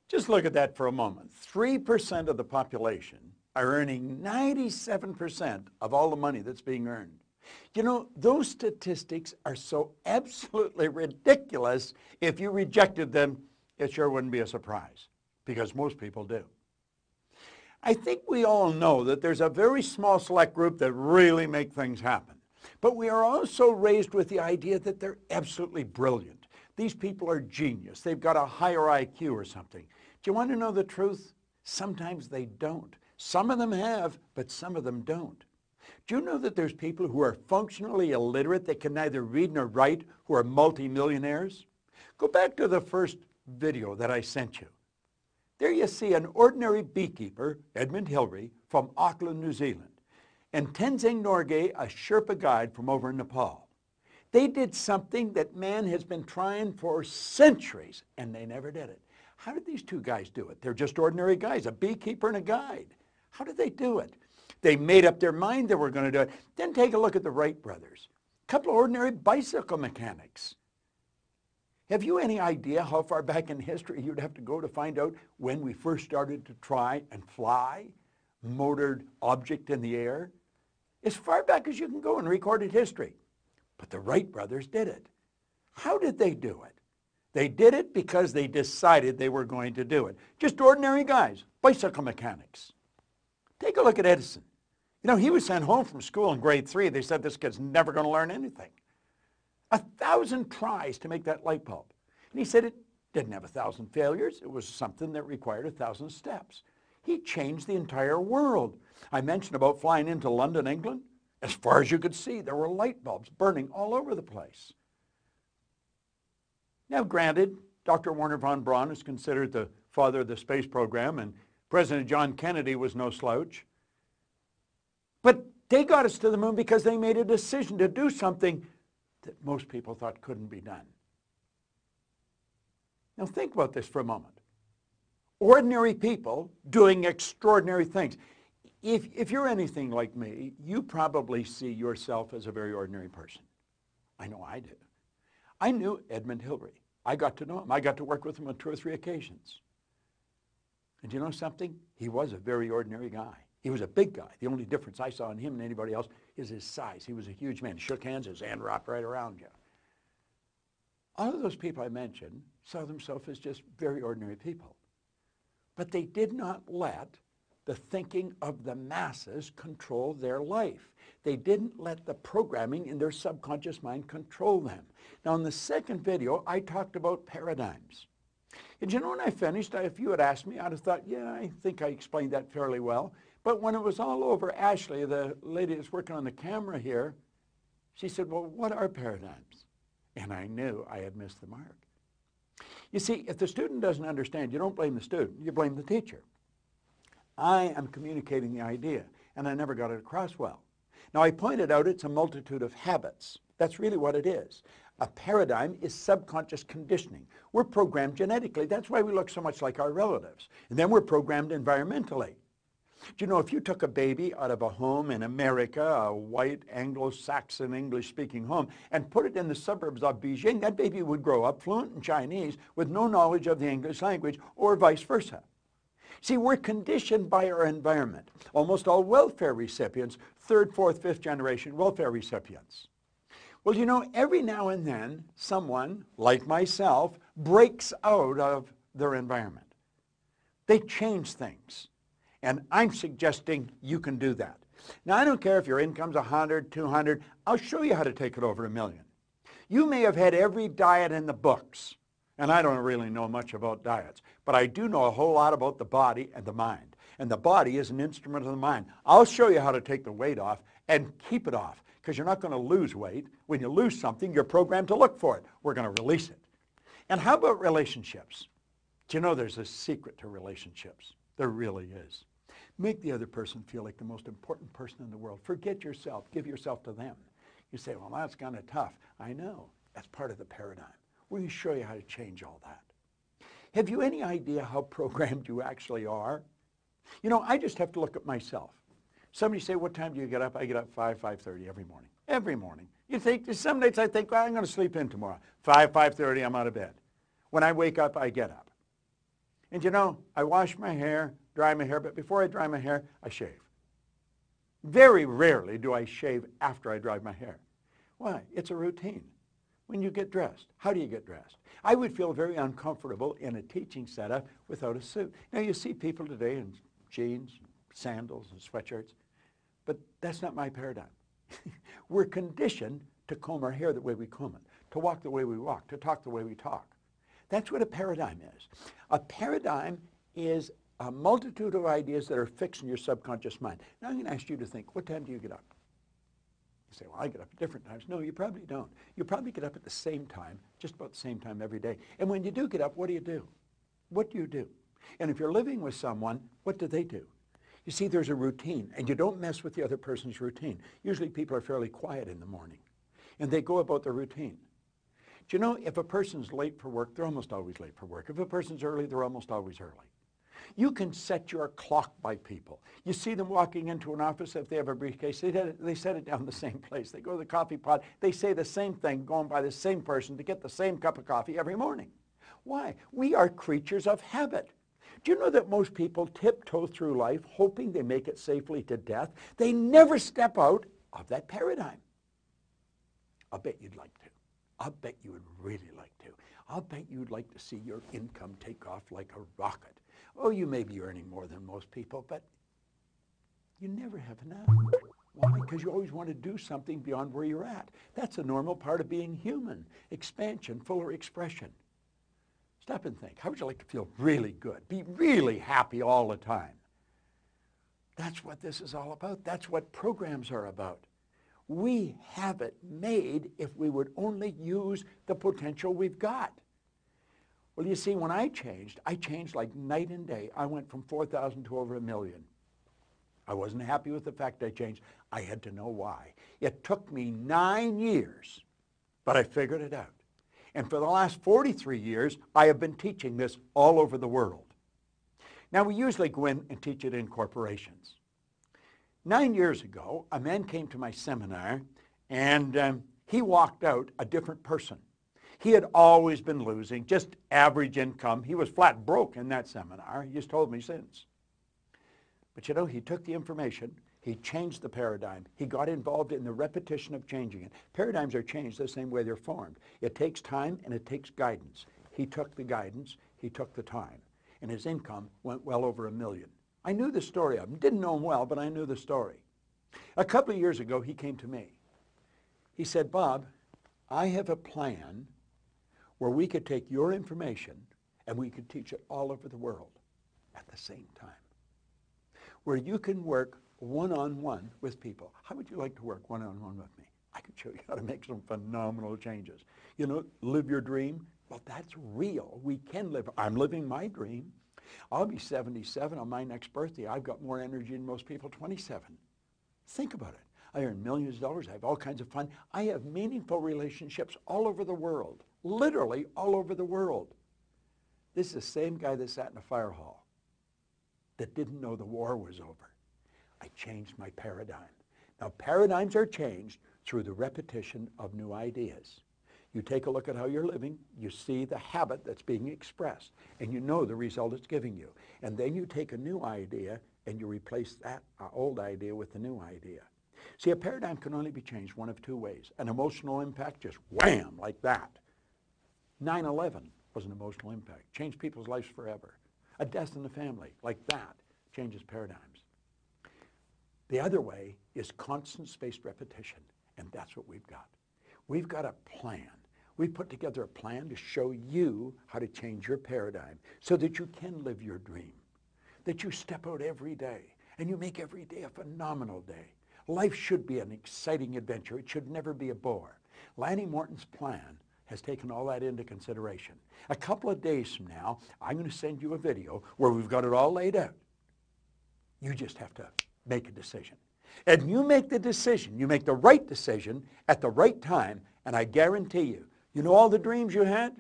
Just look at that for a moment. 3% of the population are earning 97% of all the money that's being earned. You know, those statistics are so absolutely ridiculous. If you rejected them, it sure wouldn't be a surprise, because most people do. I think we all know that there's a very small select group that really make things happen. But we are also raised with the idea that they're absolutely brilliant. These people are genius. They've got a higher IQ or something. Do you want to know the truth? Sometimes they don't. Some of them have, but some of them don't. Do you know that there's people who are functionally illiterate that can neither read nor write who are multimillionaires? Go back to the first video that I sent you. There you see an ordinary beekeeper, Edmund Hillary, from Auckland, New Zealand, and Tenzing Norgay, a Sherpa guide from over in Nepal. They did something that man has been trying for centuries, and they never did it. How did these two guys do it? They're just ordinary guys, a beekeeper and a guide. How did they do it? They made up their mind they were going to do it. Then take a look at the Wright brothers, a couple of ordinary bicycle mechanics. Have you any idea how far back in history you'd have to go to find out when we first started to try and fly motored object in the air? As far back as you can go in recorded history. But the Wright brothers did it. How did they do it? They did it because they decided they were going to do it. Just ordinary guys, bicycle mechanics. Take a look at Edison. You know, he was sent home from school in grade 3. They said this kid's never going to learn anything. 1,000 tries to make that light bulb. And he said it didn't have 1,000 failures. It was something that required 1,000 steps. He changed the entire world. I mentioned about flying into London, England. As far as you could see, there were light bulbs burning all over the place. Now, granted, Dr. Wernher von Braun is considered the father of the space program, and President John Kennedy was no slouch. But they got us to the moon because they made a decision to do something that most people thought couldn't be done. Now think about this for a moment. Ordinary people doing extraordinary things. If you're anything like me, you probably see yourself as a very ordinary person. I know I did. I knew Edmund Hillary. I got to know him. I got to work with him on 2 or 3 occasions. And you know something? He was a very ordinary guy. He was a big guy. The only difference I saw in him and anybody else is his size. He was a huge man. He shook hands, his hand wrapped right around you. All of those people I mentioned saw themselves as just very ordinary people. But they did not let the thinking of the masses control their life. They didn't let the programming in their subconscious mind control them. Now, in the second video, I talked about paradigms. And you know, when I finished, if you had asked me, I'd have thought, yeah, I think I explained that fairly well. But when it was all over, Ashley, the lady that's working on the camera here, she said, well, what are paradigms? And I knew I had missed the mark. You see, if the student doesn't understand, you don't blame the student, you blame the teacher. I am communicating the idea, and I never got it across well. Now, I pointed out it's a multitude of habits. That's really what it is. A paradigm is subconscious conditioning. We're programmed genetically. That's why we look so much like our relatives. And then we're programmed environmentally. Do you know, if you took a baby out of a home in America, a white Anglo-Saxon English-speaking home, and put it in the suburbs of Beijing, that baby would grow up fluent in Chinese with no knowledge of the English language, or vice versa. See, we're conditioned by our environment. Almost all welfare recipients, 3rd, 4th, 5th generation welfare recipients. Well, you know, every now and then, someone, like myself, breaks out of their environment. They change things. And I'm suggesting you can do that. Now, I don't care if your income's 100, 200. I'll show you how to take it over $1 million. You may have had every diet in the books. And I don't really know much about diets. But I do know a whole lot about the body and the mind. And the body is an instrument of the mind. I'll show you how to take the weight off and keep it off. Because you're not going to lose weight. When you lose something, you're programmed to look for it. We're going to release it. And how about relationships? Do you know there's a secret to relationships? There really is. Make the other person feel like the most important person in the world. Forget yourself. Give yourself to them. You say, well, that's kind of tough. I know. That's part of the paradigm. We're going to show you how to change all that. Have you any idea how programmed you actually are? You know, I just have to look at myself. Somebody say, what time do you get up? I get up 5:30 every morning. Every morning. You think, some days I think, well, I'm going to sleep in tomorrow. 5:30, I'm out of bed. When I wake up, I get up. And you know, I wash my hair, dry my hair, but before I dry my hair, I shave. Very rarely do I shave after I dry my hair. Why? It's a routine. When you get dressed, how do you get dressed? I would feel very uncomfortable in a teaching setup without a suit. Now, you see people today in jeans, sandals, and sweatshirts, but that's not my paradigm. We're conditioned to comb our hair the way we comb it, to walk the way we walk, to talk the way we talk. That's what a paradigm is. A paradigm is a multitude of ideas that are fixed in your subconscious mind. Now I'm going to ask you to think, what time do you get up? You say, well, I get up at different times. No, you probably don't. You probably get up at the same time, just about the same time every day. And when you do get up, what do you do? What do you do? And if you're living with someone, what do they do? You see, there's a routine, and you don't mess with the other person's routine. Usually people are fairly quiet in the morning, and they go about their routine. Do you know, if a person's late for work, they're almost always late for work. If a person's early, they're almost always early. You can set your clock by people. You see them walking into an office, if they have a briefcase, they set it down the same place. They go to the coffee pot, they say the same thing, going by the same person to get the same cup of coffee every morning. Why? We are creatures of habit. Do you know that most people tiptoe through life hoping they make it safely to death? They never step out of that paradigm. I'll bet you'd like to. I'll bet you would really like to. I'll bet you'd like to see your income take off like a rocket. Oh, you may be earning more than most people, but you never have enough. Why? Because you always want to do something beyond where you're at. That's a normal part of being human. Expansion, fuller expression. Stop and think. How would you like to feel really good? Be really happy all the time? That's what this is all about. That's what programs are about. We have it made if we would only use the potential we've got. Well, you see, when I changed like night and day. I went from 4,000 to over 1 million. I wasn't happy with the fact I changed. I had to know why. It took me 9 years, but I figured it out. And for the last 43 years, I have been teaching this all over the world. Now, we usually go in and teach it in corporations. 9 years ago, a man came to my seminar, and he walked out a different person. He had always been losing, just average income. He was flat broke in that seminar. He's told me since. But you know, he took the information, he changed the paradigm. He got involved in the repetition of changing it. Paradigms are changed the same way they're formed. It takes time and it takes guidance. He took the guidance, he took the time, and his income went well over 1 million. I knew the story of him. Didn't know him well, but I knew the story. A couple of years ago, he came to me. He said, Bob, I have a plan where we could take your information and we could teach it all over the world at the same time, where you can work one-on-one with people. How would you like to work one-on-one with me? I could show you how to make some phenomenal changes. You know, live your dream. Well, that's real. We can live. I'm living my dream. I'll be 77 on my next birthday. I've got more energy than most people 27. Think about it. I earn millions of dollars. I have all kinds of fun. I have meaningful relationships all over the world, literally all over the world. This is the same guy that sat in a fire hall that didn't know the war was over. I changed my paradigm. Now, paradigms are changed through the repetition of new ideas. You take a look at how you're living, you see the habit that's being expressed, and you know the result it's giving you. And then you take a new idea and you replace that old idea with the new idea. See, a paradigm can only be changed one of two ways. An emotional impact, just wham, like that. 9/11 was an emotional impact, changed people's lives forever. A death in the family, like that, changes paradigms. The other way is constant spaced repetition, and that's what we've got. We've got a plan. We've put together a plan to show you how to change your paradigm so that you can live your dream, that you step out every day and you make every day a phenomenal day. Life should be an exciting adventure. It should never be a bore. Lanny Morton's plan has taken all that into consideration. A couple of days from now, I'm going to send you a video where we've got it all laid out. You just have to make a decision. And you make the decision, you make the right decision at the right time, and I guarantee you, you know all the dreams you had?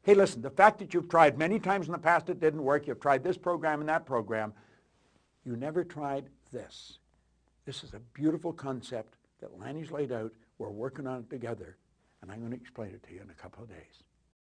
Hey, listen, the fact that you've tried many times in the past it didn't work, you've tried this program and that program, you never tried this. This is a beautiful concept that Lanny's laid out. We're working on it together, and I'm going to explain it to you in a couple of days.